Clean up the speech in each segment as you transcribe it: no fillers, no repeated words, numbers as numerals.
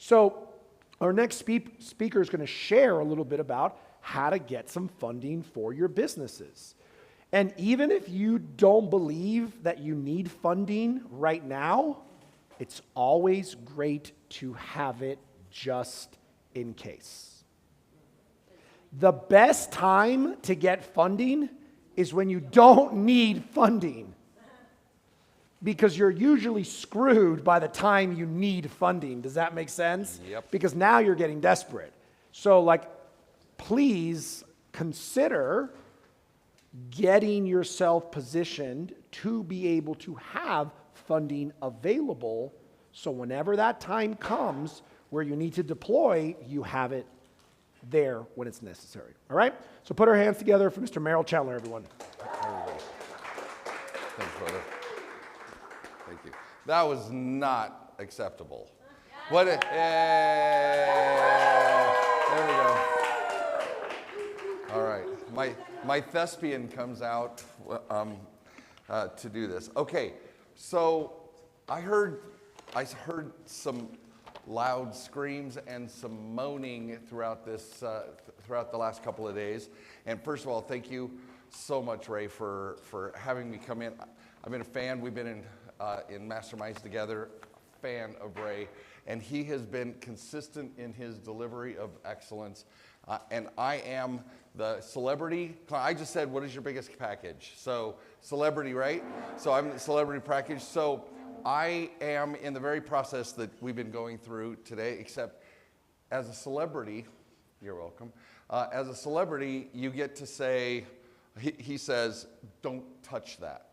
So our next speaker is going to share a little bit about how to get some funding for your businesses. And even if you don't believe that you need funding right now, it's always great to have it just in case. The best time to get funding is when you don't need funding, because you're usually screwed by the time you need funding. Does that make sense? Yep. Because now you're getting desperate. So please consider getting yourself positioned to be able to have funding available, so whenever that time comes where you need to deploy, you have it there when it's necessary. All right? So put our hands together for Mr. Merrill Chandler, everyone. Thanks, brother. Thank you. That was not acceptable. What? There we go. All right. My thespian comes out to do this. Okay. So I heard some loud screams and some moaning throughout the last couple of days. And first of all, thank you so much, Ray, for having me come in. I've been a fan. We've been in masterminds together. Fan of Ray, and he has been consistent in his delivery of excellence. And I am the celebrity. I just said, what is your biggest package? So celebrity, right? So I'm the celebrity package. So I am in the very process that we've been going through today, except as a celebrity, you're welcome. As a celebrity, you get to say, he says, don't touch that.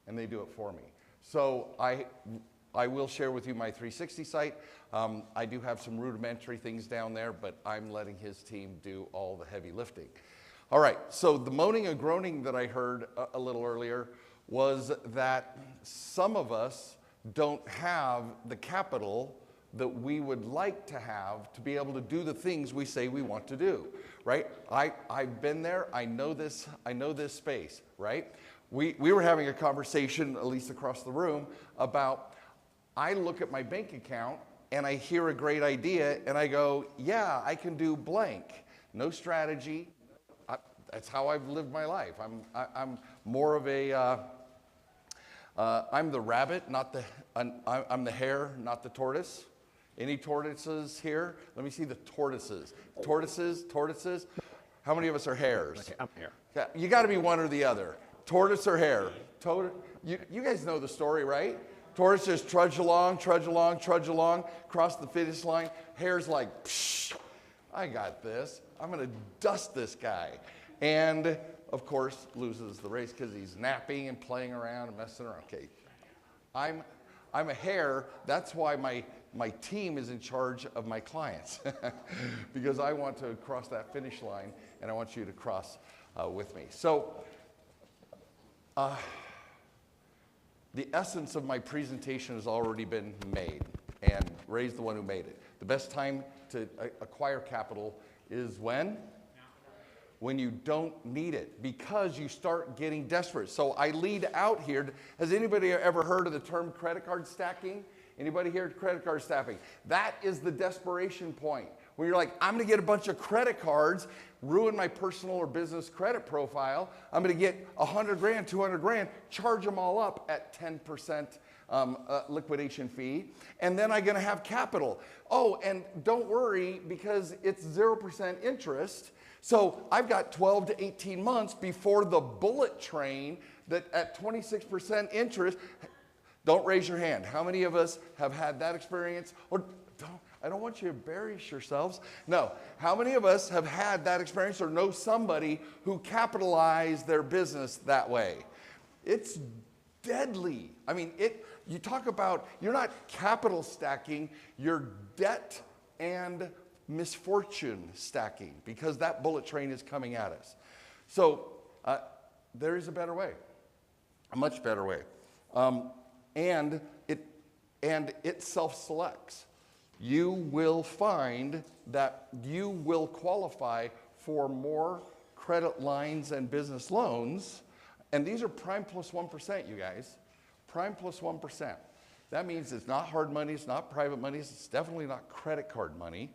And they do it for me. So I will share with you my 360 site. I do have some rudimentary things down there, but I'm letting his team do all the heavy lifting. All right, so the moaning and groaning that I heard a little earlier was that some of us don't have the capital that we would like to have to be able to do the things we say we want to do, right? I've been there, I know this space, right? We were having a conversation, at least across the room, about I look at my bank account and I hear a great idea and I go, yeah, I can do blank. No strategy. That's how I've lived my life. I'm more of a, I'm the rabbit, I'm the hare, not the tortoise. Any tortoises here? Let me see the tortoises. Tortoises. How many of us are hares? Okay, I'm here. You got to be one or the other. Tortoise or hare? You guys know the story, right? Tortoise just trudge along, cross the finish line. Hare's like, psh, I got this. I'm going to dust this guy. And, of course, loses the race because he's napping and playing around and messing around. Okay, I'm a hare. That's why my team is in charge of my clients because I want to cross that finish line, and I want you to cross with me. So the essence of my presentation has already been made, and Ray's the one who made it. The best time to acquire capital is when? When you don't need it, because you start getting desperate. So I lead out here. Has anybody ever heard of the term credit card stacking? Anybody here credit card stacking? That is the desperation point, where you're like, I'm going to get a bunch of credit cards, ruin my personal or business credit profile. I'm going to get 100 grand, 200 grand, charge them all up at 10% liquidation fee, and then I'm going to have capital. Oh, and don't worry, because it's 0% interest. So I've got 12 to 18 months before the bullet train that at 26% interest. Don't raise your hand. How many of us have had that experience? Or I don't want you to embarrass yourselves. No. How many of us have had that experience or know somebody who capitalized their business that way? It's deadly. I mean, you talk about, you're not capital stacking, you're debt and misfortune stacking, because that bullet train is coming at us. So there is a better way, a much better way. And it self-selects. You will find that you will qualify for more credit lines and business loans, and these are prime plus 1%, you guys. Prime plus 1%. That means it's not hard money, it's not private money, it's definitely not credit card money.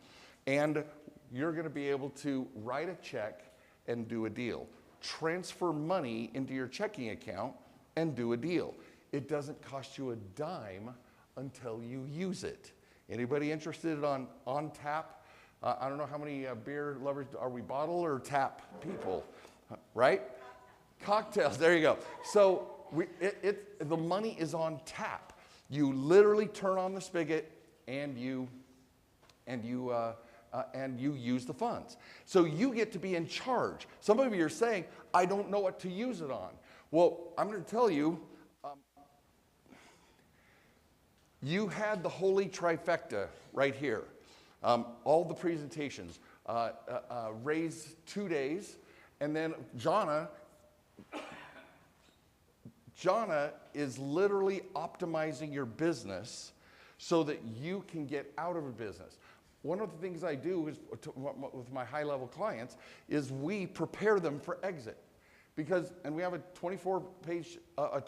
And you're going to be able to write a check and do a deal. Transfer money into your checking account and do a deal. It doesn't cost you a dime until you use it. Anybody interested on tap? I don't know how many beer lovers, are we bottle or tap people, right? Cocktails, there you go. So the money is on tap. You literally turn on the spigot and you use the funds. So you get to be in charge. Some of you are saying, I don't know what to use it on. Well, I'm going to tell you, you had the holy trifecta right here. All the presentations, Ray's 2 days, and then Jonna is literally optimizing your business so that you can get out of a business. One of the things I do is with my high-level clients is we prepare them for exit. And we have a 24-page, a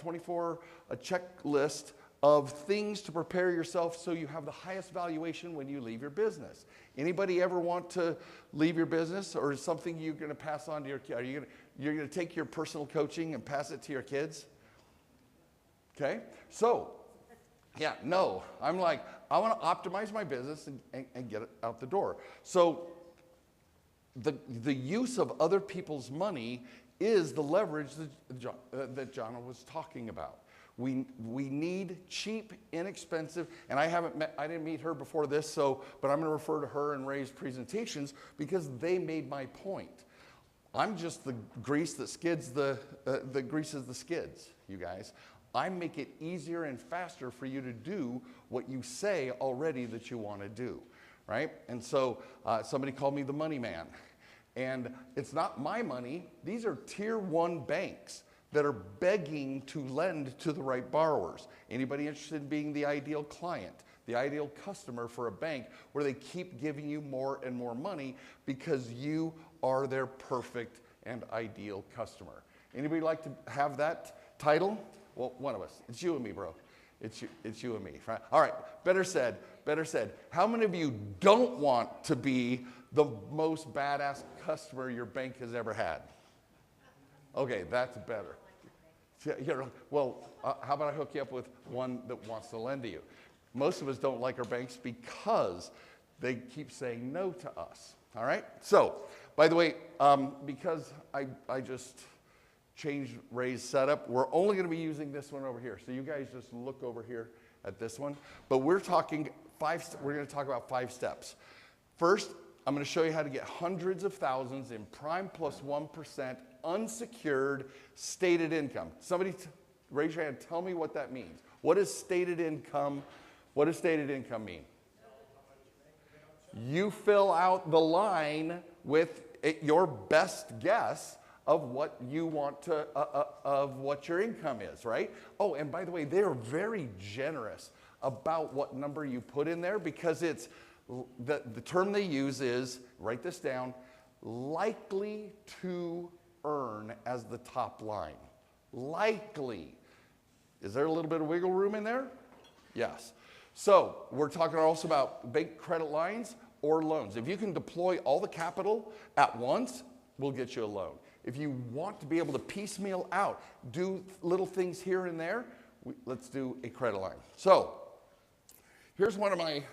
checklist of things to prepare yourself so you have the highest valuation when you leave your business. Anybody ever want to leave your business, or is something you're going to pass on to your kids? You're going to take your personal coaching and pass it to your kids? Okay, so yeah, no, I'm like, I want to optimize my business and get it out the door. So the use of other people's money is the leverage that Jonna was talking about. We need cheap, inexpensive, and I didn't meet her before this, but I'm going to refer to her and Ray's presentations because they made my point. I'm just the grease that skids that greases the skids, you guys. I make it easier and faster for you to do what you say already that you want to do, right? And so somebody called me the money man. And it's not my money. These are tier 1 banks that are begging to lend to the right borrowers. Anybody interested in being the ideal client, the ideal customer for a bank where they keep giving you more and more money because you are their perfect and ideal customer? Anybody like to have that title? Well, one of us. It's you and me, bro. It's you and me. Right? All right, better said. How many of you don't want to be the most badass customer your bank has ever had? Okay, that's better. Well, how about I hook you up with one that wants to lend to you? Most of us don't like our banks because they keep saying no to us. All right? So, by the way, because I just changed Ray's setup, we're only going to be using this one over here. So you guys just look over here at this one. But we're going to talk about 5 steps. First, I'm going to show you how to get hundreds of thousands in prime plus 1% unsecured stated income. Somebody raise your hand, tell me what that means. What is stated income? What does stated income mean? You fill out the line with your best guess of what you want to, of what your income is, right? Oh, and by the way, they are very generous about what number you put in there because it's, the term they use is, write this down, likely to earn as the top line. Likely. Is there a little bit of wiggle room in there? Yes. So we're talking also about bank credit lines or loans. If you can deploy all the capital at once, we'll get you a loan. If you want to be able to piecemeal out, do little things here and there, let's do a credit line. So here's one of my,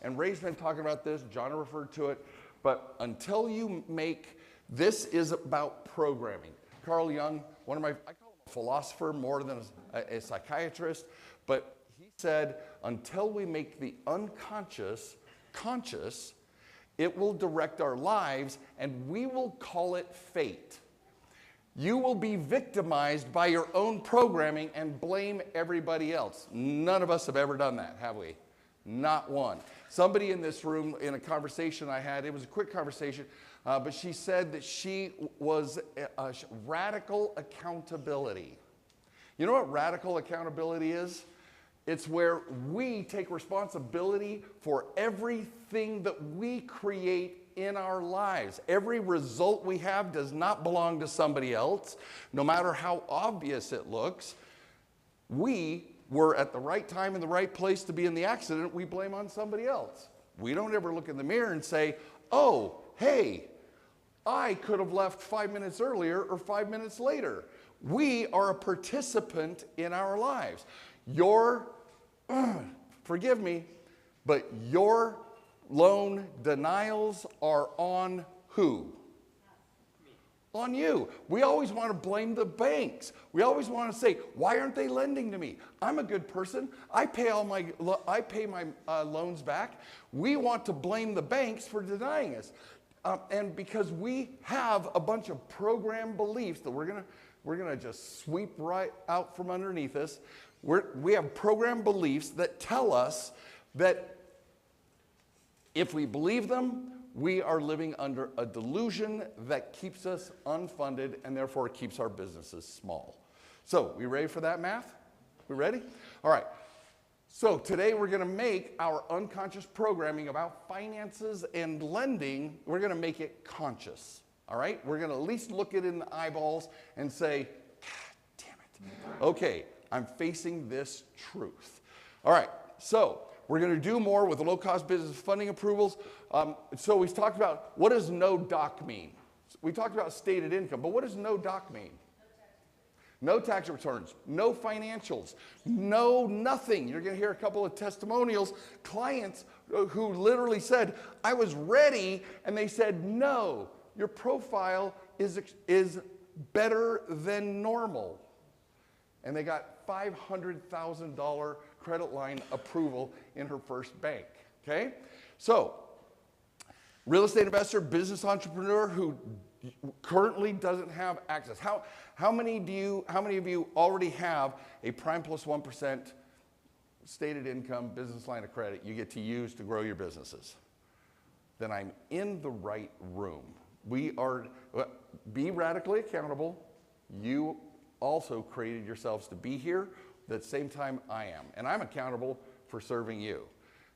and Ray's been talking about this, John referred to it, but until you make, this is about programming. Carl Jung, one of my, I call him a philosopher more than a psychiatrist, but he said, until we make the unconscious conscious, it will direct our lives and we will call it fate. You will be victimized by your own programming and blame everybody else. None of us have ever done that, have we? Not one. Somebody in this room, in a conversation I had, it was a quick conversation, but she said that she was radical accountability. You know what radical accountability is? It's where we take responsibility for everything that we create in our lives. Every result we have does not belong to somebody else, no matter how obvious it looks. We were at the right time in the right place to be in the accident, we blame on somebody else. We don't ever look in the mirror and say, oh, hey, I could have left 5 minutes earlier or 5 minutes later. We are a participant in our lives. Forgive me, but your loan denials are on who? On you. We always want to blame the banks. We always want to say, why aren't they lending to me? I'm a good person. I pay my loans back. We want to blame the banks for denying us. And because we have a bunch of program beliefs that we're gonna just sweep right out from underneath us. We have program beliefs that tell us that if we believe them, we are living under a delusion that keeps us unfunded and therefore keeps our businesses small. So, we ready for that math? We ready? All right. So today we're going to make our unconscious programming about finances and lending, we're going to make it conscious. All right? We're going to at least look it in the eyeballs and say, God damn it. Okay, I'm facing this truth. All right, so we're going to do more with low-cost business funding approvals. So we talked about, what does no doc mean? We talked about stated income, but what does no doc mean? No tax returns, no financials, no nothing. You're going to hear a couple of testimonials, clients who literally said, I was ready, and they said, no, your profile is better than normal. And they got $500,000 credit line approval in her first bank, okay? So, real estate investor, business entrepreneur who currently doesn't have access. How many of you already have a prime plus 1% stated income business line of credit you get to use to grow your businesses? Then I'm in the right room. Be radically accountable. You also created yourselves to be here. At the same time, I am. And I'm accountable for serving you.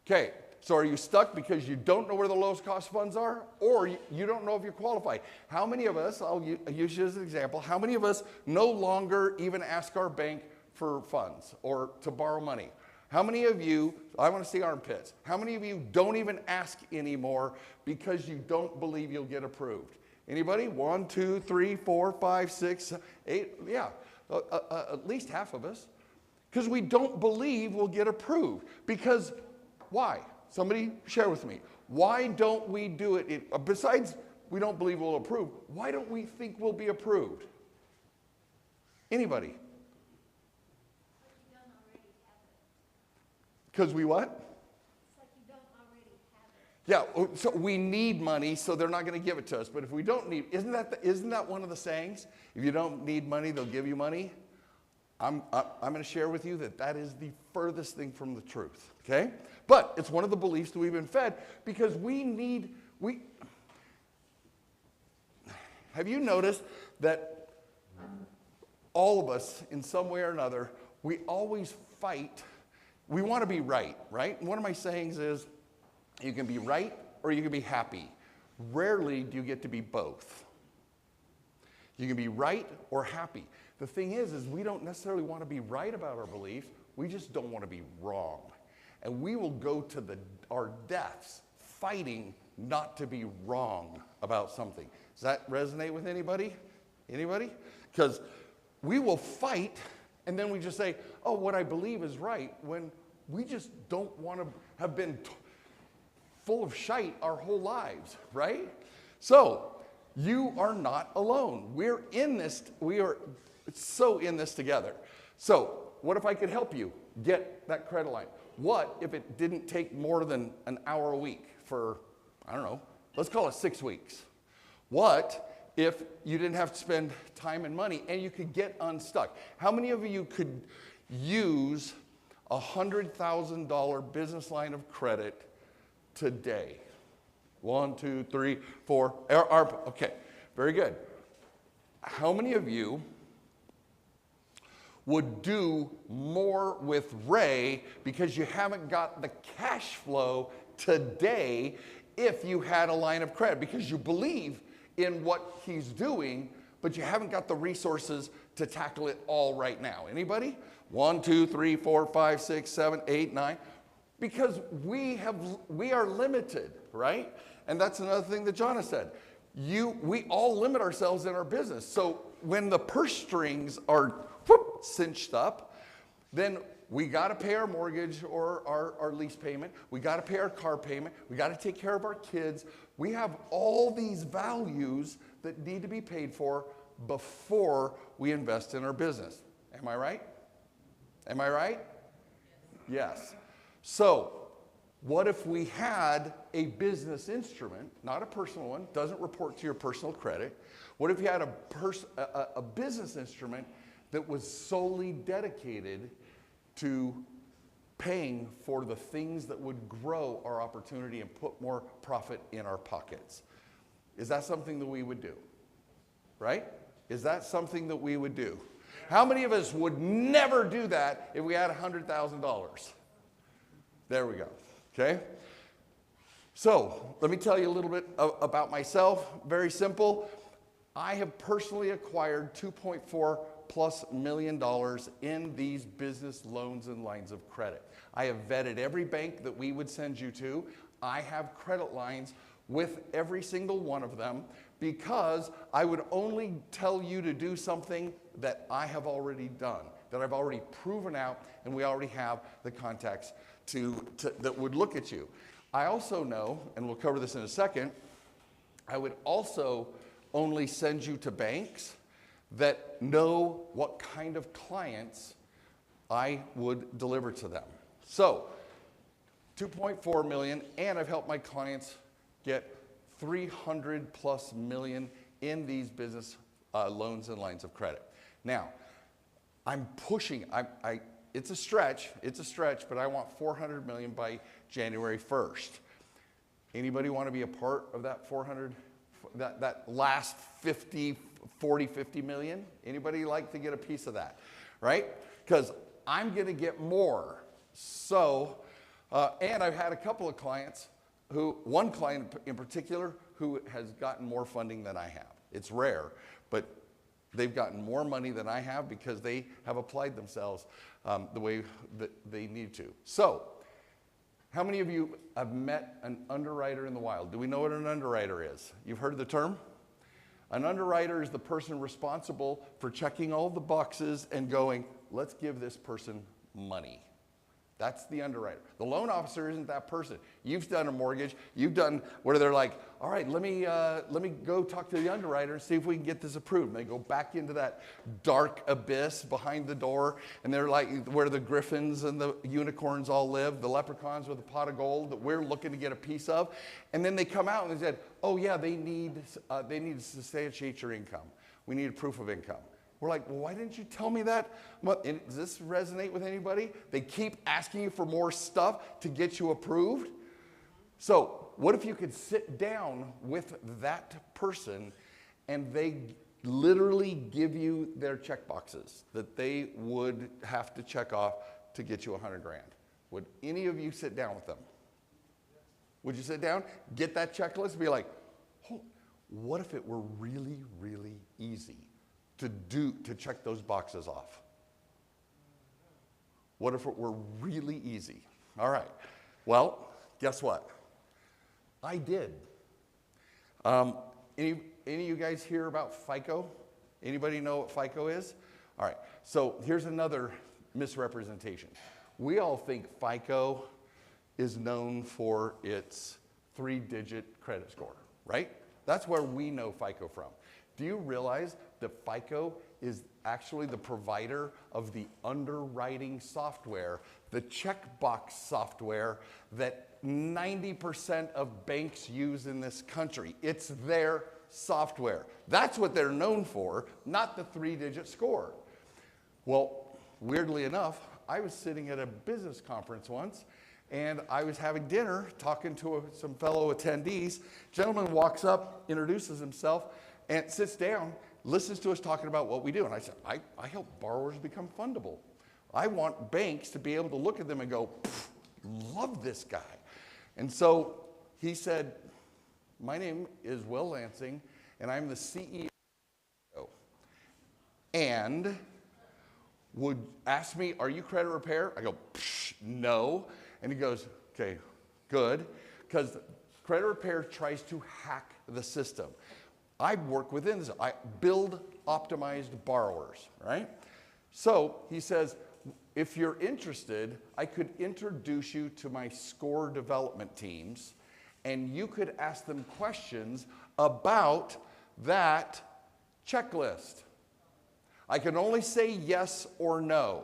Okay. So are you stuck because you don't know where the lowest cost funds are, or you don't know if you're qualified? How many of us, I'll use you as an example, how many of us no longer even ask our bank for funds or to borrow money? How many of you, I want to see armpits, how many of you don't even ask anymore because you don't believe you'll get approved? Anybody? 1, 2, 3, 4, 5, 6, 8, yeah, at least half of us. Because we don't believe we'll get approved. Because why? Somebody share with me. Why don't we do it? Besides, we don't believe we'll approve. Why don't we think we'll be approved? Anybody? Because we what? It's like you don't already have it. Yeah, so we need money, so they're not going to give it to us. But if we don't need, isn't that one of the sayings? If you don't need money, they'll give you money. I'm going to share with you that is the furthest thing from the truth, okay? But it's one of the beliefs that we've been fed because have you noticed that all of us, in some way or another, we always fight, we want to be right? One of my sayings is, you can be right or you can be happy. Rarely do you get to be both. You can be right or happy. The thing is we don't necessarily want to be right about our beliefs. We just don't want to be wrong. And we will go to our deaths fighting not to be wrong about something. Does that resonate with anybody? Anybody? Because we will fight and then we just say, oh, what I believe is right, when we just don't want to have been full of shite our whole lives, right? So, you are not alone. We're in this, we are so in this together. So, what if I could help you get that credit line? What if it didn't take more than an hour a week for, I don't know, let's call it 6 weeks? What if you didn't have to spend time and money and you could get unstuck? How many of you could use a $100,000 business line of credit today? 1, 2, 3, 4. Okay, very good. How many of you would do more with Ray because you haven't got the cash flow today if you had a line of credit? Because you believe in what he's doing, but you haven't got the resources to tackle it all right now. Anybody? 1, 2, 3, 4, 5, 6, 7, 8, 9. Because we are limited, right? And that's another thing that John has said. We all limit ourselves in our business. So when the purse strings are cinched up, then we got to pay our mortgage or our lease payment. We got to pay our car payment. We got to take care of our kids. We have all these values that need to be paid for before we invest in our business. Am I right? Am I right? Yes. So what if we had a business instrument, not a personal one, doesn't report to your personal credit. What if you had a business instrument that was solely dedicated to paying for the things that would grow our opportunity and put more profit in our pockets? Is that something that we would do? Right? Is that something that we would do? How many of us would never do that if we had $100,000? There we go. Okay? So, let me tell you a little bit about myself. Very simple. I have personally acquired $2.4+ million in these business loans and lines of credit. I have vetted every bank that we would send you to. I have credit lines with every single one of them because I would only tell you to do something that I have already done, that I've already proven out, and we already have the contacts that would look at you. I also know, and we'll cover this in a second, I would also only send you to banks that know what kind of clients I would deliver to them. So, 2.4 million, and I've helped my clients get 300+ million in these business loans and lines of credit. Now, I'm pushing, it's a stretch, but I want 400 million by January 1st. Anybody want to be a part of that 400, that last 50 million? Anybody like to get a piece of that, right? Because I'm going to get more. So, and I've had a couple of clients one client in particular who has gotten more funding than I have. It's rare, but they've gotten more money than I have because they have applied themselves the way that they need to. So, how many of you have met an underwriter in the wild? Do we know what an underwriter is? You've heard the term? An underwriter is the person responsible for checking all the boxes and going, let's give this person money. That's the underwriter. The loan officer isn't that person. You've done a mortgage. You've done where they're like, all right, let me go talk to the underwriter and see if we can get this approved. And they go back into that dark abyss behind the door, and they're like where the griffins and the unicorns all live, the leprechauns with a pot of gold that we're looking to get a piece of. And then they come out and they said, oh yeah, they need to substantiate your income. We need a proof of income. We're like, well, why didn't you tell me that? Does this resonate with anybody? They keep asking you for more stuff to get you approved. So what if you could sit down with that person and they literally give you their check boxes that they would have to check off to get you $100,000? Would any of you sit down with them? Would you sit down, get that checklist, and be like, oh, what if it were really, really easy to check those boxes off? What if it were really easy? All right. Well, guess what? I did. Any of you guys hear about FICO? Anybody know what FICO is? All right. So here's another misrepresentation. We all think FICO is known for its 3-digit credit score, right? That's where we know FICO from. Do you realize that FICO is actually the provider of the underwriting software, the checkbox software that 90% of banks use in this country? It's their software. That's what they're known for, not the 3-digit score. Well, weirdly enough, I was sitting at a business conference once, and I was having dinner, talking to some fellow attendees. Gentleman walks up, introduces himself, and sits down, listens to us talking about what we do. And I said, I help borrowers become fundable. I want banks to be able to look at them and go, love this guy. And so he said, my name is Will Lansing, and I'm the CEO. And would ask me, are you credit repair? I go, no. And he goes, okay, good. Because credit repair tries to hack the system. I work within this. I build optimized borrowers, right? So he says, if you're interested, I could introduce you to my score development teams, and you could ask them questions about that checklist. I can only say yes or no.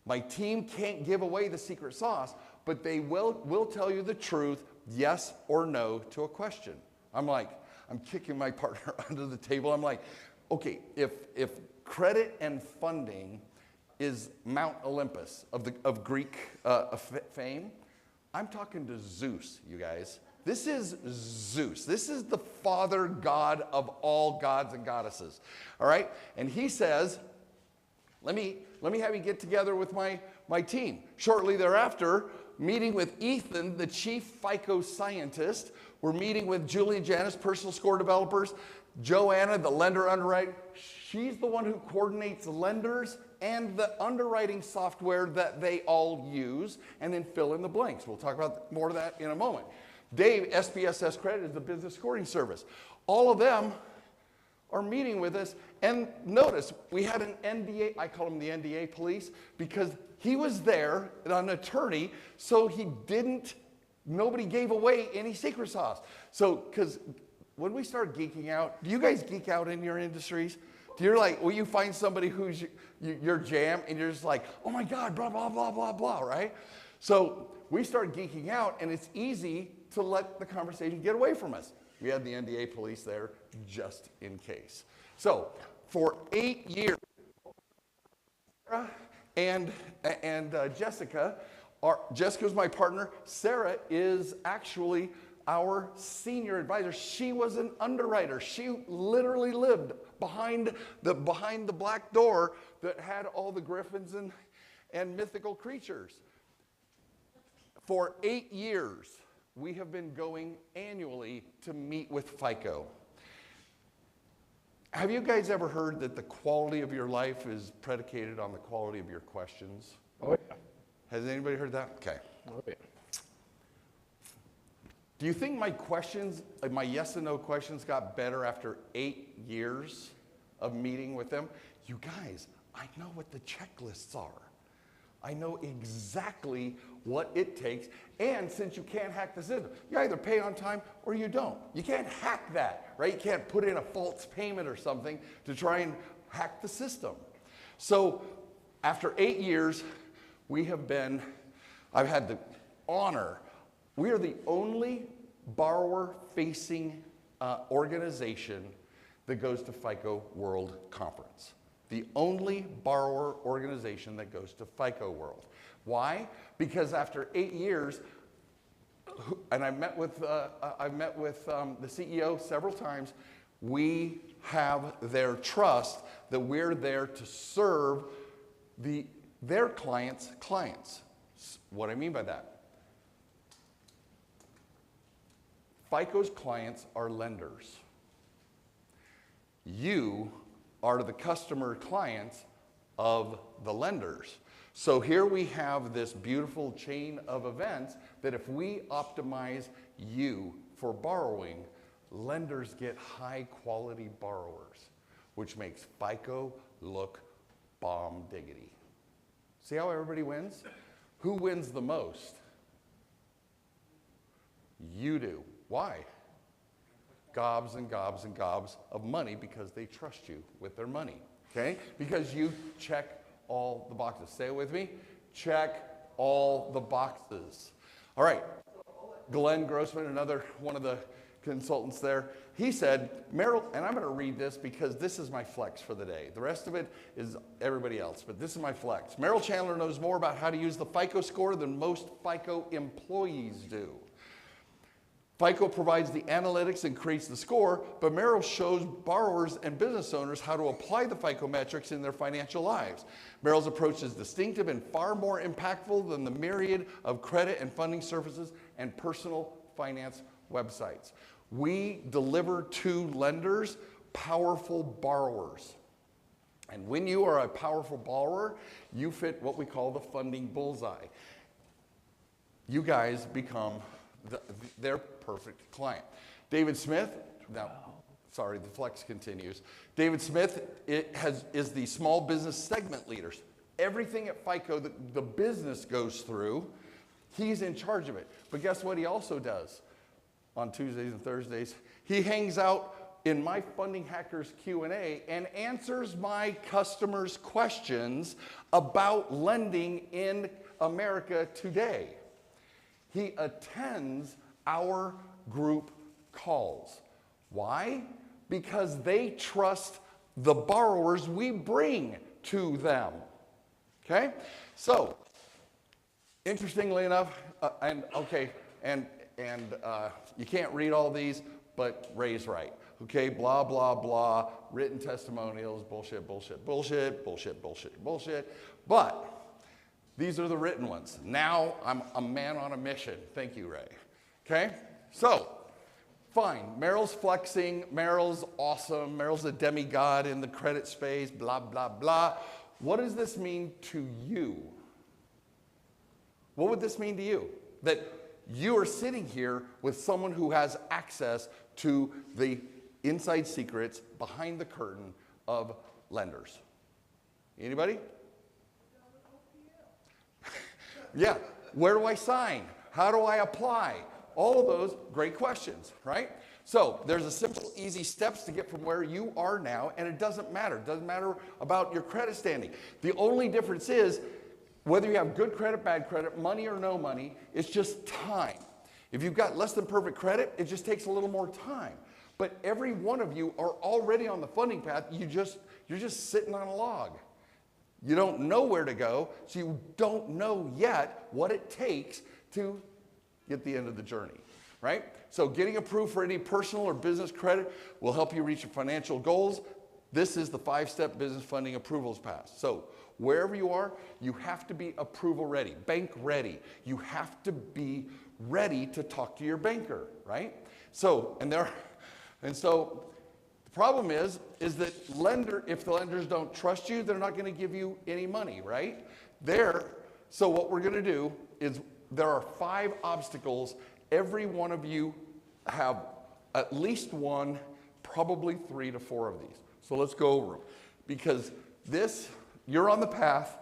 My team can't give away the secret sauce, but they will tell you the truth, yes or no, to a question. I'm like, I'm kicking my partner under the table. I'm like, okay, if credit and funding is Mount Olympus of Greek fame, I'm talking to Zeus, you guys. This is Zeus. This is the father god of all gods and goddesses. All right? And he says, let me have you get together with my team. Shortly thereafter, meeting with Ethan, the chief FICO scientist. We're meeting with Julie and Janice, personal score developers. Joanna, the lender underwriter. She's the one who coordinates lenders and the underwriting software that they all use, and then fill in the blanks. We'll talk about more of that in a moment. Dave, SPSS Credit, is the business scoring service. All of them are meeting with us, and notice we had an NDA, I call him the NDA police, because he was there, an attorney, so nobody gave away any secret sauce. So, because when we start geeking out, do you guys geek out in your industries? You're like, well, you find somebody who's your jam, and you're just like, oh my God, blah, blah, blah, blah, blah, right? So we start geeking out, and it's easy to let the conversation get away from us. We had the NDA police there just in case. So for 8 years, Sarah and Jessica, Jessica's my partner. Sarah is actually our senior advisor. She was an underwriter. She literally lived behind the black door that had all the griffins and mythical creatures. For 8 years, we have been going annually to meet with FICO. Have you guys ever heard that the quality of your life is predicated on the quality of your questions? Oh, yeah. Has anybody heard that? Okay. Oh, yeah. Do you think my questions, my yes and no questions, got better after 8 years of meeting with them? You guys, I know what the checklists are. I know exactly what it takes. And since you can't hack the system, you either pay on time or you don't. You can't hack that, right? You can't put in a false payment or something to try and hack the system. So after 8 years, I've had the honor. We are the only borrower-facing organization that goes to FICO World Conference. The only borrower organization that goes to FICO World. Why? Because after 8 years, and I've met with the CEO several times, we have their trust that we're there to serve their clients' clients. What I mean by that? FICO's clients are lenders. You are the customer clients of the lenders. So here we have this beautiful chain of events that if we optimize you for borrowing, lenders get high quality borrowers, which makes FICO look bomb diggity. See how everybody wins? Who wins the most? You do. Why? Gobs and gobs and gobs of money because they trust you with their money, okay? Because you check all the boxes. Say it with me. Check all the boxes. All right. Glenn Grossman, another one of the consultants there, he said, Merrill, and I'm going to read this because this is my flex for the day. The rest of it is everybody else, but this is my flex. Merrill Chandler knows more about how to use the FICO score than most FICO employees do. FICO provides the analytics and creates the score, but Merrill shows borrowers and business owners how to apply the FICO metrics in their financial lives. Merrill's approach is distinctive and far more impactful than the myriad of credit and funding services and personal finance websites. We deliver to lenders powerful borrowers. And when you are a powerful borrower, you fit what we call the funding bullseye. You guys become their perfect client. David Smith, now, sorry, the flex continues. David Smith is the small business segment leader. Everything at FICO that the business goes through, he's in charge of it. But guess what he also does on Tuesdays and Thursdays? He hangs out in my Funding Hackers Q&A and answers my customers' questions about lending in America today. He attends our group calls. Why? Because they trust the borrowers we bring to them. Okay? So, interestingly enough, you can't read all these, but Ray's right. Okay, blah, blah, blah, written testimonials, bullshit, bullshit, bullshit, bullshit, bullshit, bullshit. But these are the written ones. Now I'm a man on a mission. Thank you, Ray. Okay, so fine. Merrill's flexing. Merrill's awesome. Merrill's a demigod in the credit space, blah, blah, blah. What does this mean to you? What would this mean to you? That you are sitting here with someone who has access to the inside secrets behind the curtain of lenders. Anybody? Yeah. Where do I sign? How do I apply? All of those great questions, right? So there's a simple, easy steps to get from where you are now, and it doesn't matter. It doesn't matter about your credit standing. The only difference is whether you have good credit, bad credit, money or no money, it's just time. If you've got less than perfect credit, it just takes a little more time. But every one of you are already on the funding path. You're just sitting on a log. You don't know where to go, so you don't know yet what it takes to get the end of the journey, right? So getting approved for any personal or business credit will help you reach your financial goals. This is the 5-step business funding approvals path. So wherever you are, you have to be approval ready, bank ready. You have to be ready to talk to your banker, right? So, and so the problem is that if the lenders don't trust you, they're not going to give you any money, right? So what we're going to do is there are 5 obstacles. Every one of you have at least one, probably 3 to 4 of these. So let's go over them. Because you're on the path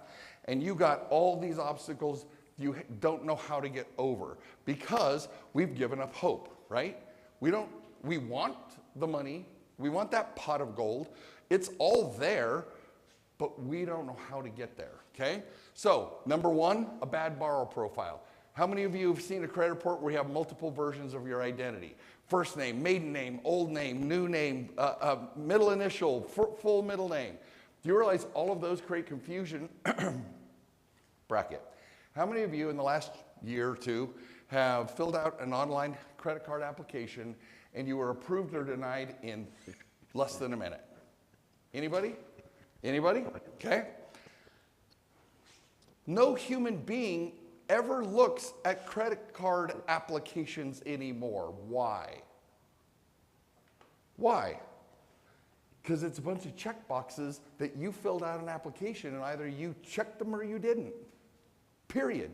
and you got all these obstacles you don't know how to get over because we've given up hope, right? We want the money. We want that pot of gold. It's all there, but we don't know how to get there, okay? So, number 1, a bad borrower profile. How many of you have seen a credit report where you have multiple versions of your identity? First name, maiden name, old name, new name, middle initial, full middle name. Do you realize all of those create confusion? Bracket. How many of you in the last year or two have filled out an online credit card application and you were approved or denied in less than a minute? Anybody? Anybody? Okay. No human being ever looks at credit card applications anymore. Why? Why? Because it's a bunch of check boxes that you filled out an application and either you checked them or you didn't. Period.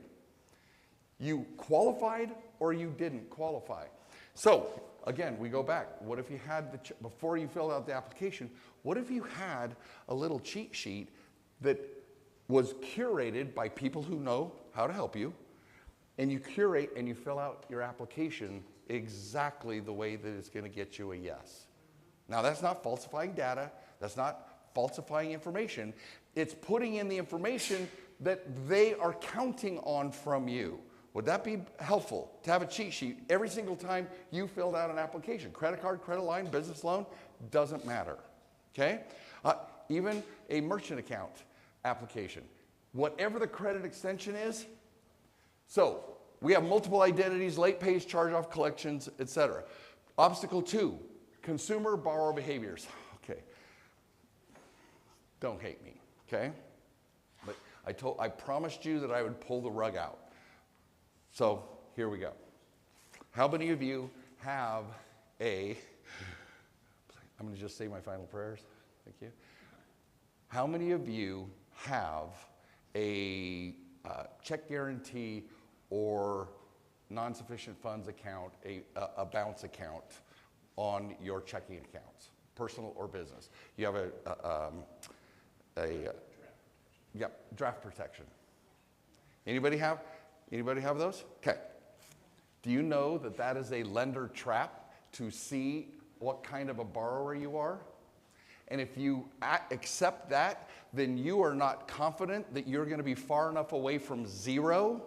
You qualified or you didn't qualify. So, again, we go back. What if you had before you filled out the application, what if you had a little cheat sheet that was curated by people who know how to help you, and you curate and you fill out your application exactly the way that it's going to get you a yes? Now, that's not falsifying data. That's not falsifying information. It's putting in the information that they are counting on from you. Would that be helpful to have a cheat sheet every single time you filled out an application? Credit card, credit line, business loan, doesn't matter, okay? Even a merchant account application. Whatever the credit extension is, so we have multiple identities, late pays, charge-off collections, etc. Obstacle 2, consumer borrower behaviors. Okay, don't hate me, okay? But I promised you that I would pull the rug out. So here we go. How many of you have I'm going to just say my final prayers. Thank you. How many of you have a check guarantee or non-sufficient funds account, a bounce account on your checking accounts, personal or business? You have draft protection. Anybody have those? Okay. Do you know that that is a lender trap to see what kind of a borrower you are? And if you accept that, then you are not confident that you're going to be far enough away from zero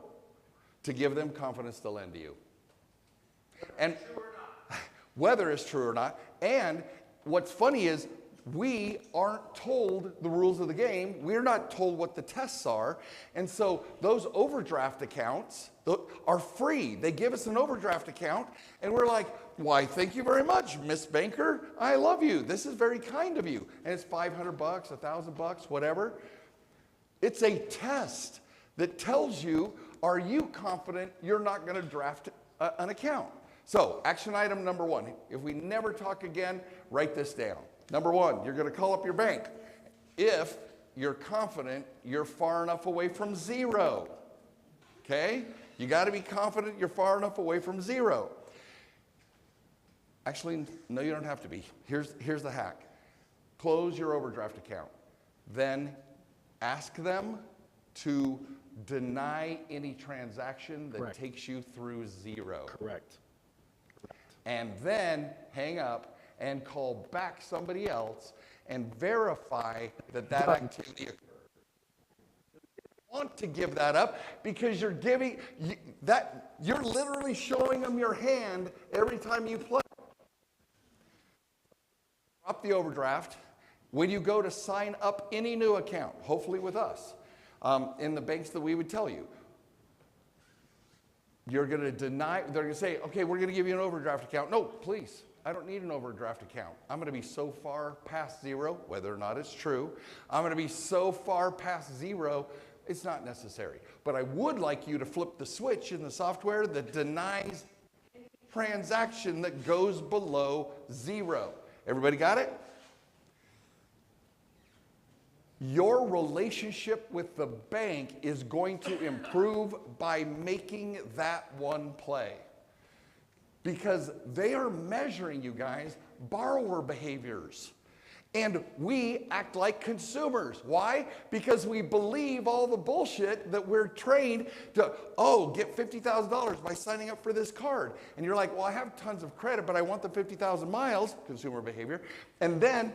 to give them confidence to lend to you. And whether it's true or not. And what's funny is we aren't told the rules of the game. We're not told what the tests are. And so those overdraft accounts are free. They give us an overdraft account, and we're like, why, thank you very much, Miss Banker. I love you. This is very kind of you. And it's $500, $1,000, whatever. It's a test that tells you, are you confident you're not going to draft an account? So, action item number 1. If we never talk again, write this down. Number 1, you're going to call up your bank. If you're confident you're far enough away from zero. Okay? You got to be confident you're far enough away from zero. Actually, no, you don't have to be. Here's the hack. Close your overdraft account. Then ask them to deny any transaction that takes you through zero. Correct. And then hang up and call back somebody else and verify that that activity occurred. You want to give that up because you're literally showing them your hand every time you play. Drop the overdraft. When you go to sign up any new account, hopefully with us, in the banks that we would tell you, you're going to deny, they're going to say, okay, we're going to give you an overdraft account. No, please, I don't need an overdraft account. I'm going to be so far past zero, whether or not it's true, I'm going to be so far past zero, it's not necessary. But I would like you to flip the switch in the software that denies any transaction that goes below zero. Everybody got it? Your relationship with the bank is going to improve by making that one play. Because they are measuring, you guys, borrower behaviors. And we act like consumers. Why? Because we believe all the bullshit that we're trained to, get $50,000 by signing up for this card. And you're like, well, I have tons of credit, but I want the 50,000 miles, consumer behavior. And then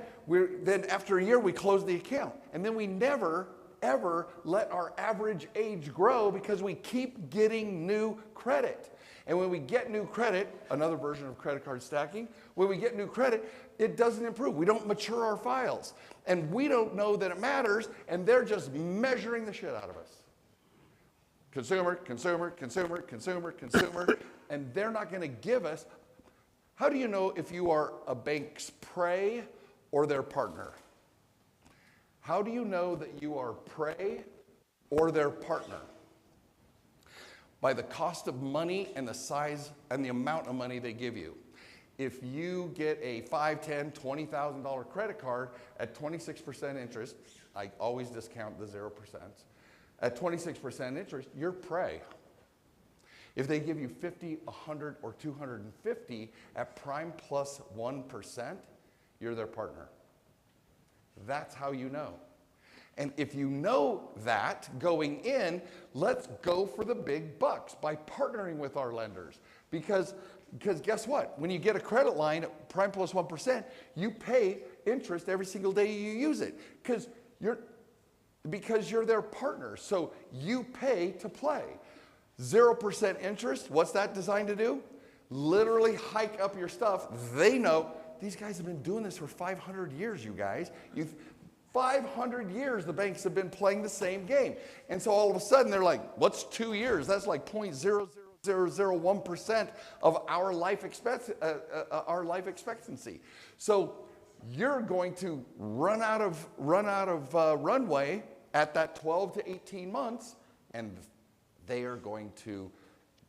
after a year, we close the account. And then we never, ever let our average age grow because we keep getting new credit. And when we get new credit, another version of credit card stacking, when we get new credit, it doesn't improve. We don't mature our files. And we don't know that it matters, and they're just measuring the shit out of us. Consumer, consumer, consumer, consumer, consumer, and they're not going to give us. How do you know if you are a bank's prey or their partner? How do you know that you are prey or their partner? By the cost of money and the size and the amount of money they give you. If you get a $5,000, $10,000, $20,000 credit card at 26% interest, I always discount the 0%. At 26% interest, you're prey. If they give you 50, 100, or 250 at prime plus 1%, you're their partner. That's how you know. And if you know that going in, let's go for the big bucks by partnering with our lenders. Because guess what? When you get a credit line at prime plus 1%, you pay interest every single day you use it. Because you're their partner. So you pay to play. 0% interest, what's that designed to do? Literally hike up your stuff. They know, these guys have been doing this for 500 years, you guys. 500 years the banks have been playing the same game. And so all of a sudden they're like, what's 2 years? That's like 0.0001% of our life expectancy. So you're going to run out of runway at that 12 to 18 months, and they are going to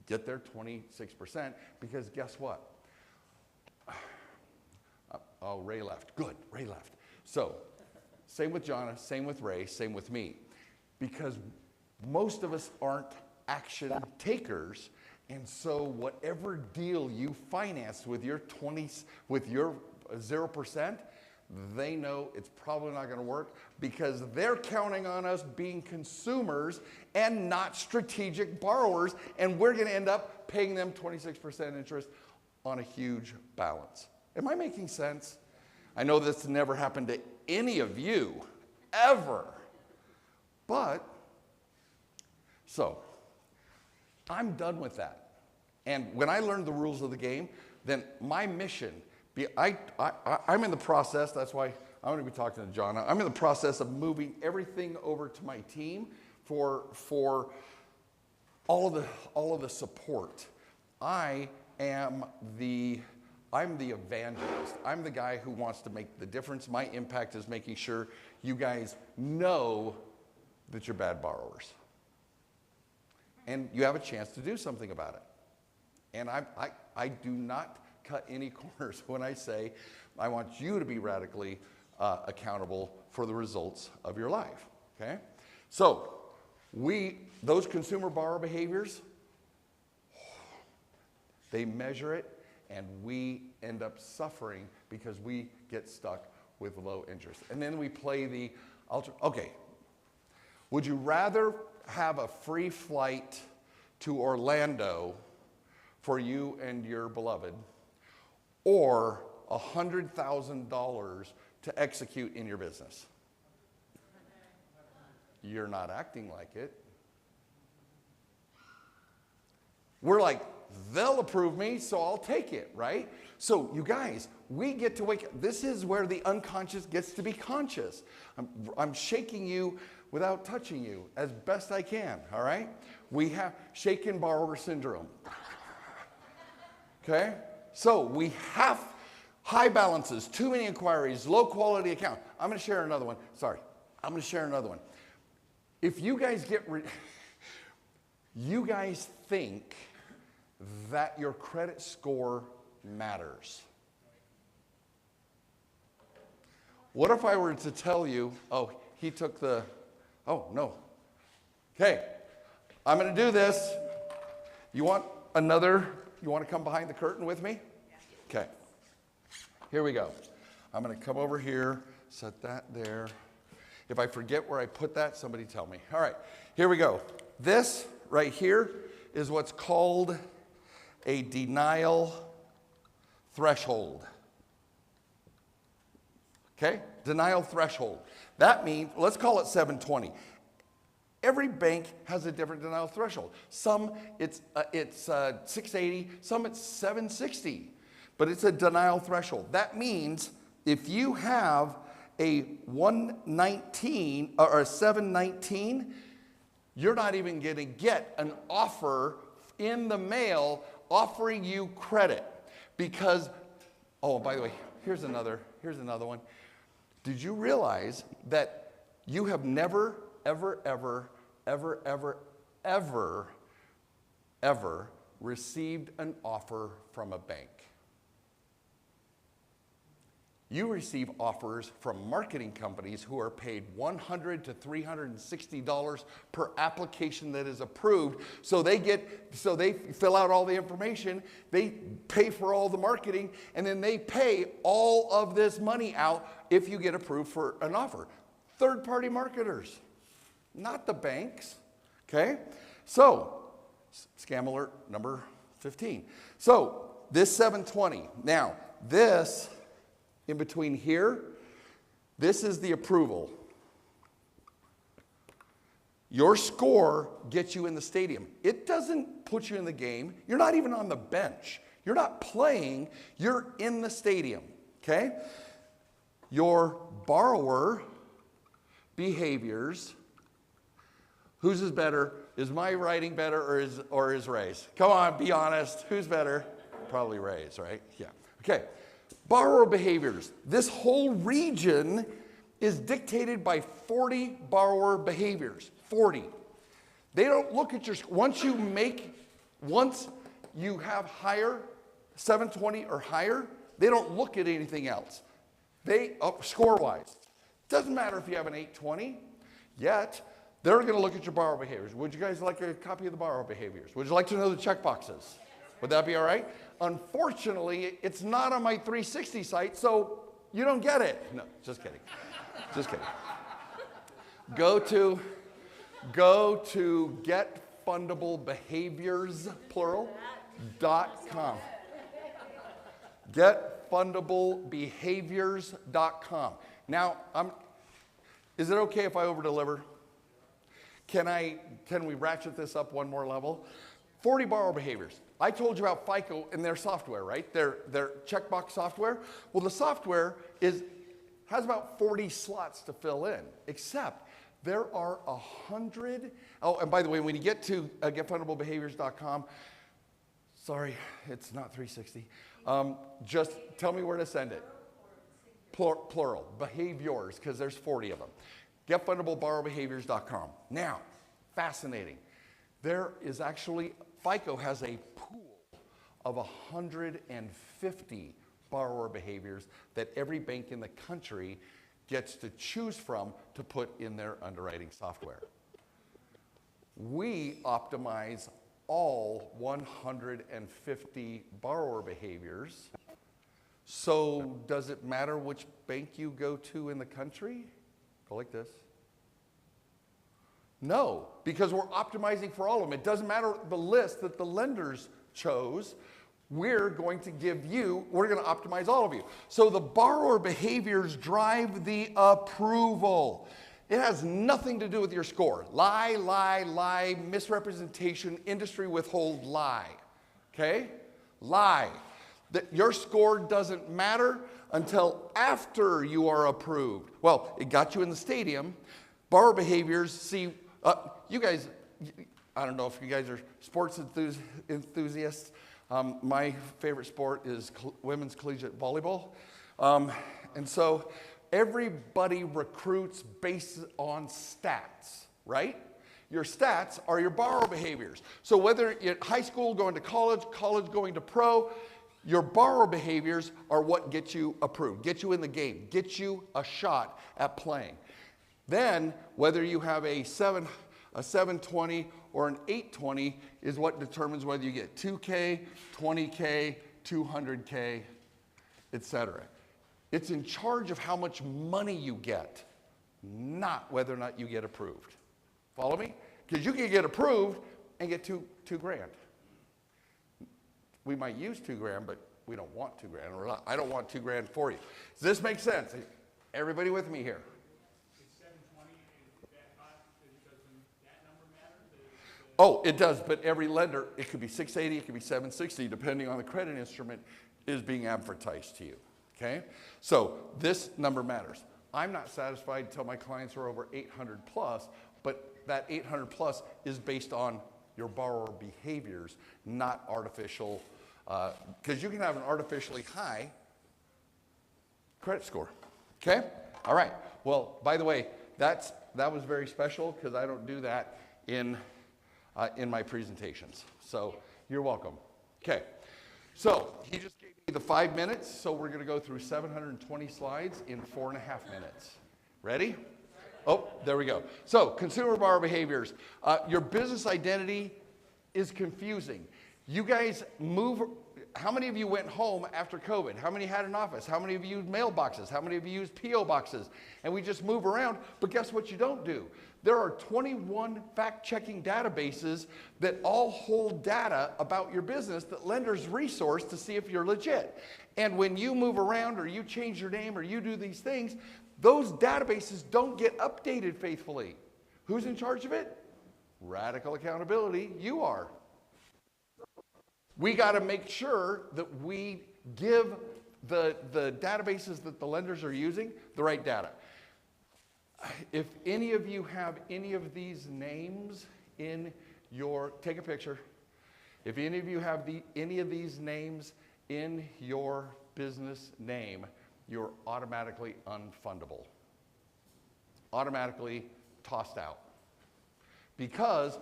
get their 26% because guess what? Oh, Ray left. Good, Ray left. So Same with Jonna, same with Ray, same with me. Because most of us aren't action takers, and so whatever deal you finance with your 0%, they know it's probably not going to work because they're counting on us being consumers and not strategic borrowers, and we're going to end up paying them 26% interest on a huge balance. Am I making sense? I know this never happened to any of you, ever. But, so, I'm done with that. And when I learned the rules of the game, then my mission, I'm in the process, that's why I'm going to be talking to Jonna. I'm in the process of moving everything over to my team for all of the support. I'm the evangelist. I'm the guy who wants to make the difference. My impact is making sure you guys know that you're bad borrowers. And you have a chance to do something about it. And I do not cut any corners when I say I want you to be radically accountable for the results of your life, okay? So, those consumer borrower behaviors, they measure it, and we end up suffering because we get stuck with low interest. And then we play the okay, would you rather have a free flight to Orlando for you and your beloved, or $100,000 to execute in your business? You're not acting like it. We're like, they'll approve me, so I'll take it, right? So you guys, we get to wake up. This is where the unconscious gets to be conscious. I'm shaking you without touching you as best I can, all right? We have shaken borrower syndrome. Okay? So we have high balances, too many inquiries, low quality account. I'm going to share another one. Sorry. I'm going to share another one. If you guys you guys think that your credit score matters. What if I were to tell you, oh, he took the, oh, no. Okay, I'm going to do this. You want to come behind the curtain with me? Okay, here we go. I'm going to come over here, set that there. If I forget where I put that, somebody tell me. All right, here we go. This right here is what's called a denial threshold. Okay? Denial threshold. That means, let's call it 720. Every bank has a different denial threshold. Some it's 680, some it's 760. But it's a denial threshold. That means if you have a 119 or a 719, you're not even going to get an offer in the mail offering you credit. Because, oh, by the way, here's another one. Did you realize that you have never, ever, ever, ever, ever, ever, ever received an offer from a bank? You receive offers from marketing companies who are paid $100 to $360 per application that is approved. So they fill out all the information, they pay for all the marketing, and then they pay all of this money out if you get approved for an offer. Third-party marketers, not the banks, okay? So, scam alert number 15. So, this 720. Now, this in between here, this is the approval. Your score gets you in the stadium. It doesn't put you in the game. You're not even on the bench. You're not playing. You're in the stadium, okay? Your borrower behaviors, whose is better? Is my writing better or is Ray's? Come on, be honest. Who's better? Probably Ray's, right? Yeah. Okay. Borrower behaviors. This whole region is dictated by 40 borrower behaviors. 40. They don't look at your, once you have higher, 720 or higher, they don't look at anything else. They, score-wise, Doesn't matter if you have an 820, yet they're going to look at your borrower behaviors. Would you guys like a copy of the borrower behaviors? Would you like to know the checkboxes? Would that be all right? Unfortunately, it's not on my 360 site, so you don't get it. No, just kidding. Just kidding. Go to getfundablebehaviors, plural, .com. Getfundablebehaviors.com. Now, is it okay if I over-deliver? Can we ratchet this up one more level? 40 borrower behaviors. I told you about FICO and their software, right? Their checkbox software. Well, the software has about 40 slots to fill in, except there are 100. Oh, and by the way, when you get to getfundablebehaviors.com, sorry, it's not 360. Just tell me where to send it. Plural, behaviors, because there's 40 of them. Getfundableborrowbehaviors.com. Now, fascinating. There is actually, FICO has a pool of 150 borrower behaviors that every bank in the country gets to choose from to put in their underwriting software. We optimize all 150 borrower behaviors. So does it matter which bank you go to in the country? Go like this. No, because we're optimizing for all of them. It doesn't matter the list that the lenders chose. We're going to optimize all of you. So the borrower behaviors drive the approval. It has nothing to do with your score. Lie, misrepresentation, industry withhold, lie. Okay? Lie. That your score doesn't matter until after you are approved. Well, it got you in the stadium. Borrower behaviors, see, you guys, I don't know if you guys are sports enthusiasts. My favorite sport is women's collegiate volleyball. And so everybody recruits based on stats, right? Your stats are your borrower behaviors. So whether you're at high school, going to college, going to pro, your borrower behaviors are what get you approved, get you in the game, get you a shot at playing. Then, whether you have a 720 or an 820 is what determines whether you get 2K, 20K, 200K, etc. It's in charge of how much money you get, not whether or not you get approved. Follow me? Because you can get approved and get two grand. We might use $2,000, but we don't want $2,000. Or I don't want $2,000 for you. Does this make sense? Everybody with me here? Is 720 that hot? Doesn't that number matter? Oh, it does, but every lender, it could be 680, it could be 760, depending on the credit instrument, is being advertised to you. Okay? So this number matters. I'm not satisfied until my clients are over 800 plus, but that 800 plus is based on your borrower behaviors, not artificial, because you can have an artificially high credit score. Okay? All right. Well, by the way, that was very special because I don't do that in my presentations. So you're welcome. Okay. So he just gave me the 5 minutes, so we're going to go through 720 slides in 4.5 minutes. Ready? Oh, there we go. So, consumer borrower behaviors. Your business identity is confusing. You guys move. How many of you went home after COVID? How many had an office? How many of you used mailboxes? How many of you used P.O. boxes? And we just move around. But guess what you don't do? There are 21 fact-checking databases that all hold data about your business that lenders resource to see if you're legit. And when you move around or you change your name or you do these things, those databases don't get updated faithfully. Who's in charge of it? Radical accountability. You are. We got to make sure that we give the databases that the lenders are using the right data. If any of you have any of these names in your, take a picture. If any of you have any of these names in your business name, you're automatically unfundable. Automatically tossed out. Because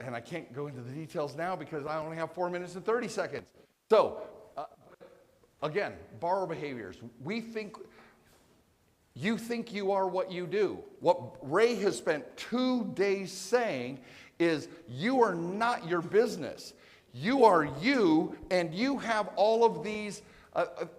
and I can't go into the details now because I only have 4 minutes and 30 seconds. So, again, borrower behaviors. We think You think you are what you do. What Ray has spent 2 days saying is you are not your business. You are you, and you have all of these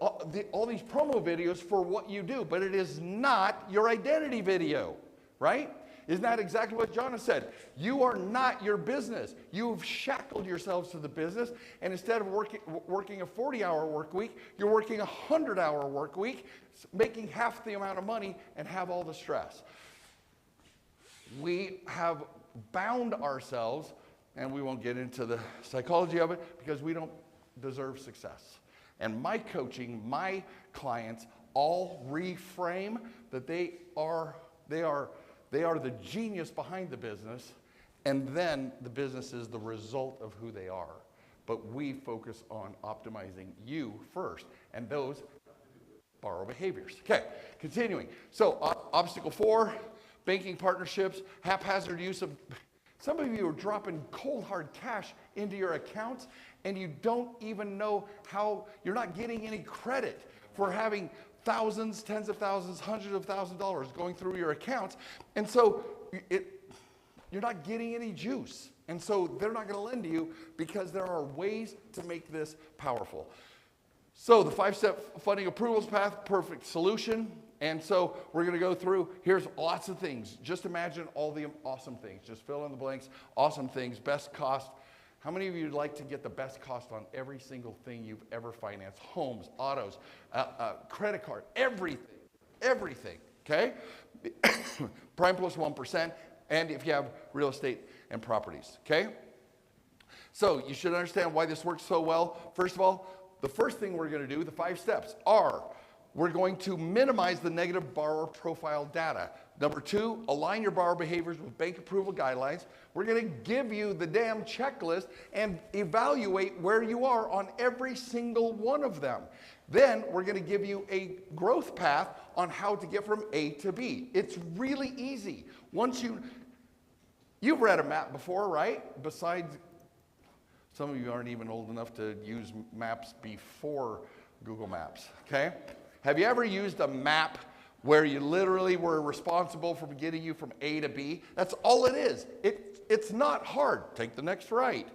all these promo videos for what you do, but it is not your identity video, right? Isn't that exactly what John has said? You are not your business. You've shackled yourselves to the business, and instead of working a 40-hour work week, you're working a 100-hour work week, making half the amount of money and have all the stress. We have bound ourselves, and we won't get into the psychology of it because we don't deserve success. And my coaching, my clients all reframe that they are the genius behind the business, and then the business is the result of who they are. But we focus on optimizing you first, and those borrow behaviors. Okay, continuing. So obstacle 4, banking partnerships, haphazard use of. Some of you are dropping cold hard cash into your accounts, and you don't even know how. You're not getting any credit for having thousands, tens of thousands, hundreds of thousands of dollars going through your accounts. And so you're not getting any juice. And so they're not going to lend to you because there are ways to make this powerful. So the 5-step funding approvals path, perfect solution. And so we're going to go through, here's lots of things. Just imagine all the awesome things. Just fill in the blanks, awesome things, best cost. How many of you would like to get the best cost on every single thing you've ever financed? Homes, autos, credit card, everything, okay? Prime plus 1%, and if you have real estate and properties, okay? So you should understand why this works so well. First of all, the first thing we're going to do, the 5 steps, are we're going to minimize the negative borrower profile data. Number 2, align your borrower behaviors with bank approval guidelines. We're going to give you the damn checklist and evaluate where you are on every single one of them. Then we're going to give you a growth path on how to get from A to B. It's really easy. Once you've read a map before, right? Besides, some of you aren't even old enough to use maps before Google Maps, okay? Have you ever used a map where you literally were responsible for getting you from A to B? That's all it is. It's not hard. Take the next right.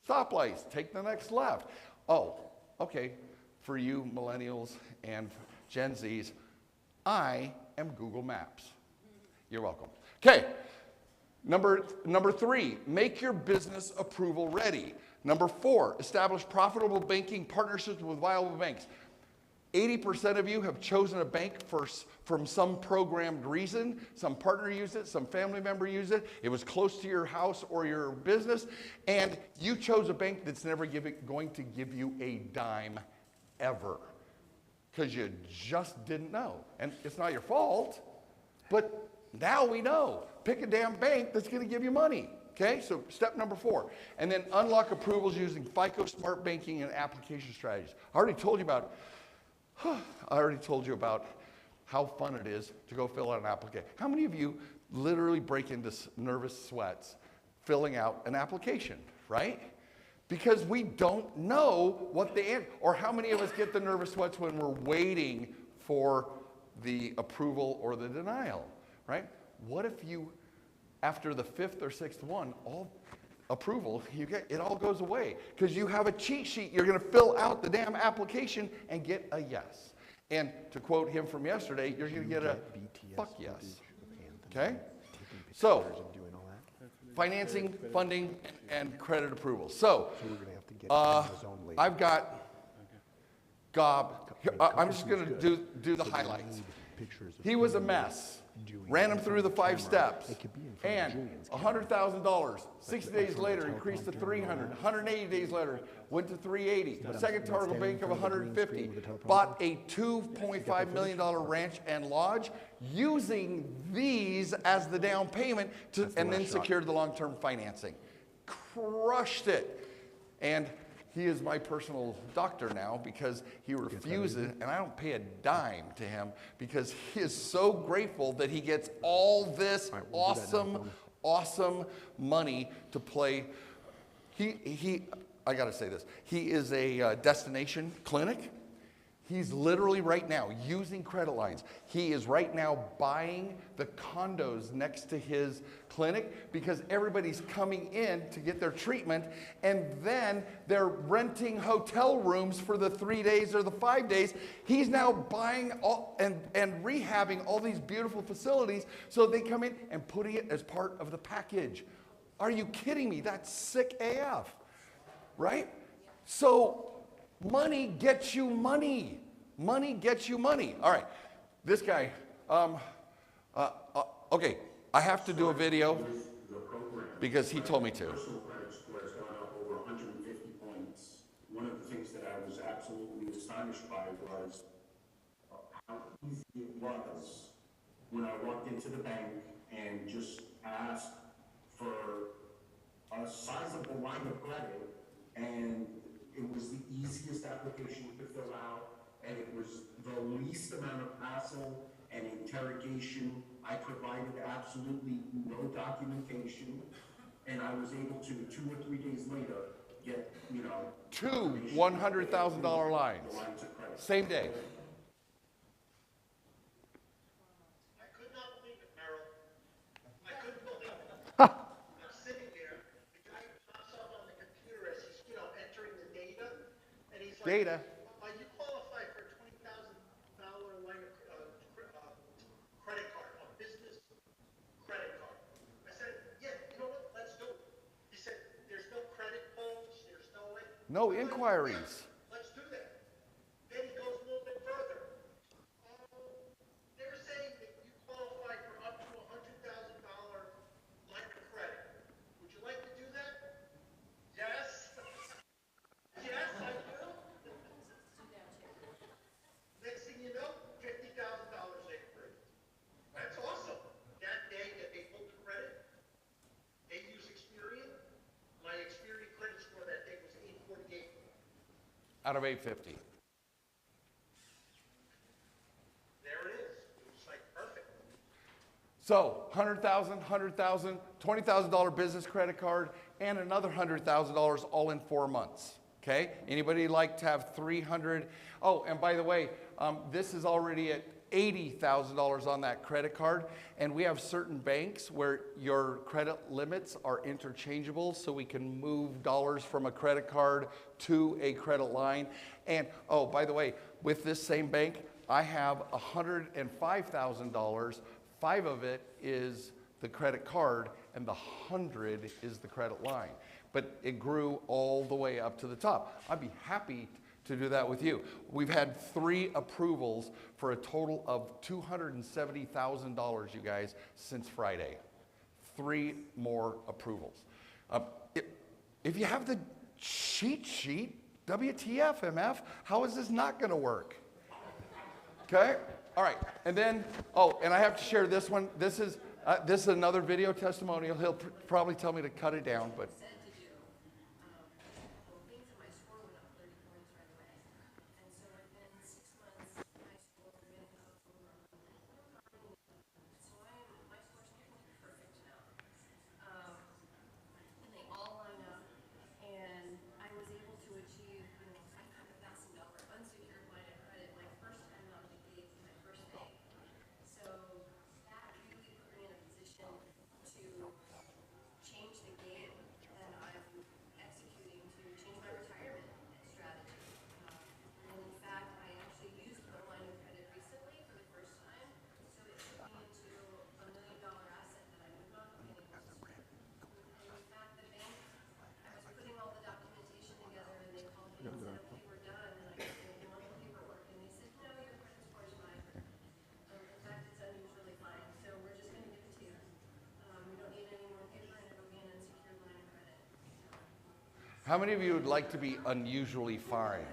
Stoplights, take the next left. Oh, okay. For you millennials and Gen Zs, I am Google Maps. You're welcome. Okay. Number 3, make your business approval ready. Number 4, establish profitable banking partnerships with viable banks. 80% of you have chosen a bank from some programmed reason. Some partner used it, some family member used it. It was close to your house or your business, and you chose a bank that's never going to give you a dime ever because you just didn't know. And it's not your fault, but now we know. Pick a damn bank that's going to give you money. Okay, so step number 4. And then unlock approvals using FICO Smart Banking and application strategies. I already told you about how fun it is to go fill out an application. How many of you literally break into nervous sweats filling out an application, right? Because we don't know what the answer, or how many of us get the nervous sweats when we're waiting for the approval or the denial, right? What if you, after the 5th or 6th one, all approval, it all goes away because you have a cheat sheet. You're going to fill out the damn application and get a yes. And to quote him from yesterday, you're going to get a fuck yes. Okay? So, financing, funding, and credit approval. So I've got I'm just going to do the highlights. He was a mess. Ran him through the 5 steps, and $100,000. 60 days later, increased to 300. 180 days later, went to 380. Second target bank of 150. Bought a $2.5 million ranch and lodge, using these as the down payment, and then secured the long-term financing. Crushed it, and he is my personal doctor now because he refuses, and I don't pay a dime to him because he is so grateful that he gets all this awesome money to play. I got to say this. He is a destination clinic. He's literally right now using credit lines. He is right now buying the condos next to his clinic because everybody's coming in to get their treatment, and then they're renting hotel rooms for the 3 days or the 5 days. He's now buying all and rehabbing all these beautiful facilities so they come in and putting it as part of the package. Are you kidding me? That's sick AF, right? So money gets you money. Money gets you money. All right, this guy. Okay, I have to do a video because he told me to. Personal credit score has gone up over 150 points. One of the things that I was absolutely astonished by was how easy it was when I walked into the bank and just asked for a sizable line of credit, and it was the easiest application to fill out, and it was the least amount of hassle and interrogation. I provided absolutely no documentation, and I was able to, 2 or 3 days later, get, Two $100,000 lines. lines of credit. Same day. I could not believe it, Merrill. I couldn't believe it. I'm sitting there, the guy pops up on the computer as he's, entering the data, and he's like, Data. You qualify for a $20,000 line of credit card, a business credit card. I said, yeah, you know what, let's do it. He said, there's no credit pulls, there's no way. No inquiries. Let's do that. Then he goes a little bit further. They're saying that you qualify for up to $100,000 line of credit. Would you like to do that? Yes. Yes, I will. Next thing you know, $50,000 free. That's awesome. That day that they pulled the credit, they use Experian. My Experian credit score that day was 848. Out of 850. There it is. It was like perfect. So $100,000, $100,000, $20,000 business credit card, and another $100,000 all in 4 months. Okay? Anybody like to have 300? Oh, and by the way, this is already at $80,000 on that credit card, and we have certain banks where your credit limits are interchangeable, so we can move dollars from a credit card to a credit line. And oh, by the way, with this same bank, I have $105,000. 5 of it is the credit card, and the 100 is the credit line. But it grew all the way up to the top. I'd be happy to do that with you. We've had 3 approvals for a total of $270,000, you guys, since Friday. 3 more approvals. If you have the cheat sheet, WTF, MF, how is this not going to work? Okay? All right. And then, oh, and I have to share this one. This is another video testimonial. He'll probably tell me to cut it down, but. How many of you would like to be unusually fine?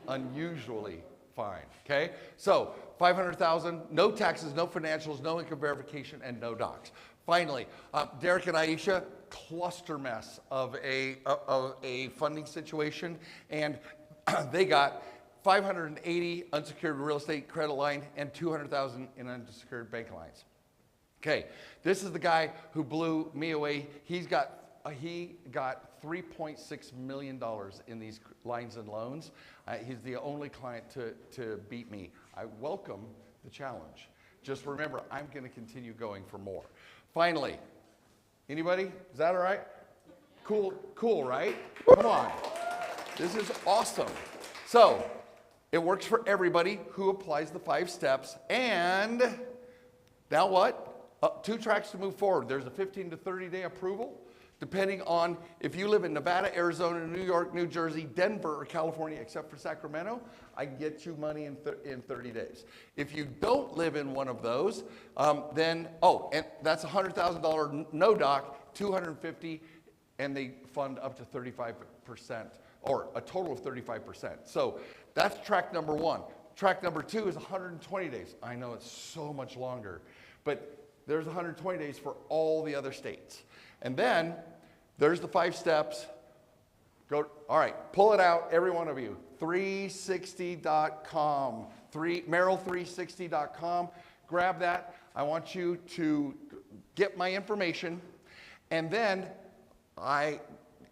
Unusually fine, okay? So, 500,000, no taxes, no financials, no income verification, and no docs. Finally, Derek and Aisha, cluster mess of a funding situation, and they got 580 unsecured real estate credit line and 200,000 in unsecured bank lines. Okay, this is the guy who blew me away. He got $3.6 million in these lines and loans. He's the only client to beat me. I welcome the challenge. Just remember, I'm going to continue going for more. Finally, anybody? Is that all right? Cool, right? Come on. This is awesome. So, it works for everybody who applies the 5 steps. And now what? 2 tracks to move forward. There's a 15 to 30 day approval, depending on if you live in Nevada, Arizona, New York, New Jersey, Denver, or California, except for Sacramento, I can get you money in 30 days. If you don't live in one of those, then, and that's $100,000 no doc, $250, and they fund up to 35%, or a total of 35%. So that's track number 1. Track number 2 is 120 days. I know it's so much longer, but there's 120 days for all the other states. And then there's the 5 steps. All right, pull it out, every one of you. 360.com, Merrill360.com. Grab that. I want you to get my information. And then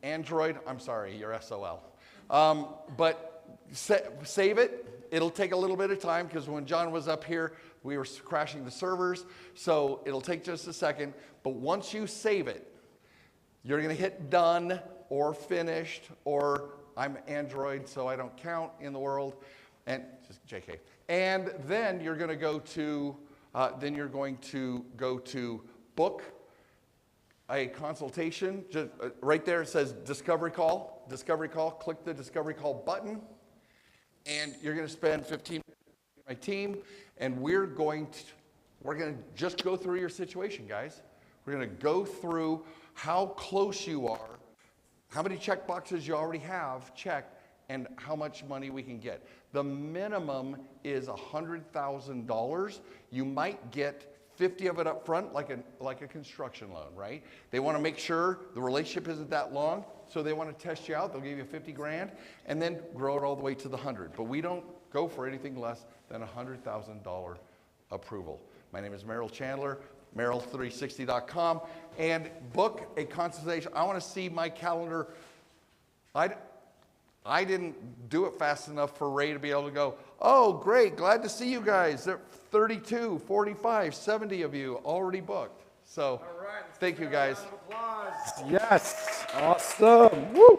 Android, I'm sorry, you're SOL. But save it. It'll take a little bit of time because when John was up here, we were crashing the servers. So it'll take just a second. But once you save it, you're going to hit done or finished, or I'm Android, so I don't count in the world, and just JK. And then you're going to go to book a consultation. Just, right there it says discovery call. Discovery call. Click the discovery call button, and you're going to spend 15 minutes with my team, and we're going to just go through your situation, guys. We're going to go through how close you are, how many check boxes you already have checked, and how much money we can get. The minimum is $100,000. You might get 50 of it up front, like a construction loan, right? They want to make sure the relationship isn't that long, so they want to test you out. They'll give you 50 grand, and then grow it all the way to the 100. But we don't go for anything less than $100,000 approval. My name is Merrill Chandler. Merrill360.com, and book a consultation. I want to see my calendar. I didn't do it fast enough for Ray to be able to go, oh, great, glad to see you guys. There are 32, 45, 70 of you already booked. So, all right, thank you guys. Yes, awesome. Woo.